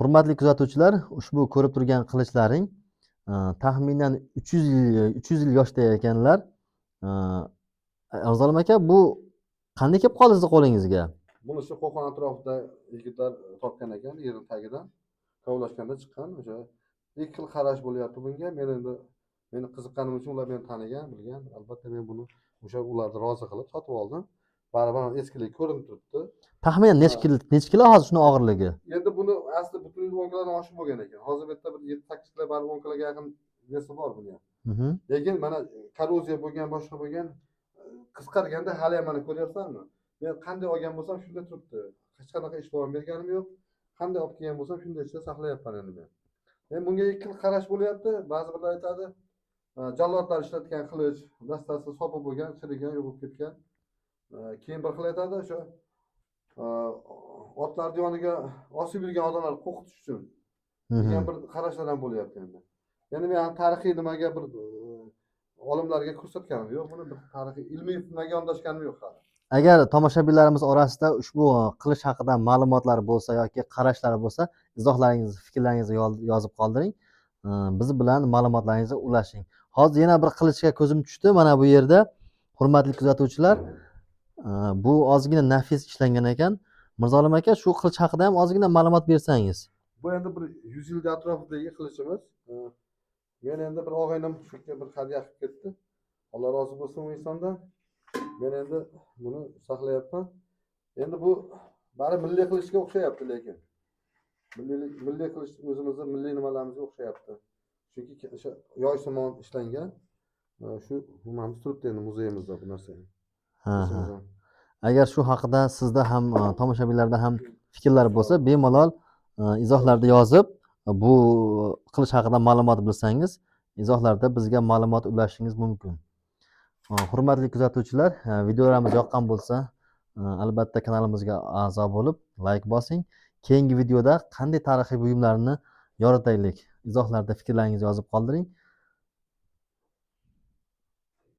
Hurmatli kuzatuvchilar, ushbu ko'rib turgan qilichlaring taxminan 300 yil yoshda ekanlar. Afzal aka, bu qanday kelib qoldi sizni qo'lingizga? Buni shu Qo'qon atrofida yigitlar topgan ekan, yerning tagidan kovlashganda chiqqan. O'sha ikki xil qarash bo'lyapti bunga. Meni qiziqqanim uchun ular meni tanigan, bilgan. Albatta men buni o'sha ularni rozi qilib sotib oldim. Baribir eskilik ko'rinib turibdi. Taxminan necha kilo hozir shuni og'irligi? Endi buni asli butun 10 kilodan oshib bo'lgan ekan. Hozir bu yerda bir 7-8 kilo, baribir 10 kiloga yaqin vesi bor buni ham. Lekin mana korroziya bo'lgan, boshqa bo'lgan, qisqarganda hali ham mana ko'ryapsanmi? Men qanday olgan bo'lsam shunda turibdi. Hech qanaqa ishlov berganim yo'q. Qanday olib kelgan bo'lsam shunday ichida saqlayapman endi men. Bunga ikki xil qarash bo'lyapti. Ba'zi birlar aytadi, jallodlar ishlatgan qilich dastasi sopib bo'lgan, chirigan, yo'qolib ketgan. Keyin bir xil aytadi, o'sha otlarni yoniga osib yurgan odamlar qo'rqitish uchun degan bir qarashlar ham bo'lyapti endi. Ya'ni men tarixiy nimaga bir olimlarga ko'rsatganim yo'q, buni bir tarixiy ilmiy nimaga yondashganim yo'q hali. Agar tomoshabinlarimiz orasida ushbu qilish haqida ma'lumotlar bo'lsa yoki qarashlar bo'lsa, izohlaringizni, fikrlaringizni yozib qoldiring. Biz bilan ma'lumotlaringizni ulashing. Hozir yana bir qilichga ko'zim tushdi. Mana bu yerda, hurmatli kuzatuvchilar, bu ozgina nafis ishlangan ekan. Mirzolim aka, shu qilich haqida ham ozgina ma'lumot bersangiz. Bu endi bir 100 yil atrofidagi qilichimiz. Men endi bir og'aynim shu yerga bir hadya qilib ketdi. Alloh rozi bo'lsin u insondan. Men endi buni saqlayapman. Endi bu bari milliy qilishga o'xshayapti, lekin milliy qilish o'zimizning milliy nimalarimizga o'xshayapti. Chunki o'sha yoysimon ishlangan. Shu nimamiz turibdi endi muzeyimizda bu narsa. Agar shu haqida sizda ham tomoshabinlarda ham fikrlar bo'lsa, bemalol izohlarda yozib, bu qilish haqida ma'lumot bilsangiz, izohlarda bizga ma'lumot ulashishingiz mumkin. Hurmatli kuzatuvchilar, videolarimiz yoqqan bo'lsa, albatta kanalimizga a'zo bo'lib, like bosing. Keyingi videoda qanday tarixiy buyumlarni yoritaylik, izohlarda fikrlaringizni yozib qoldiring.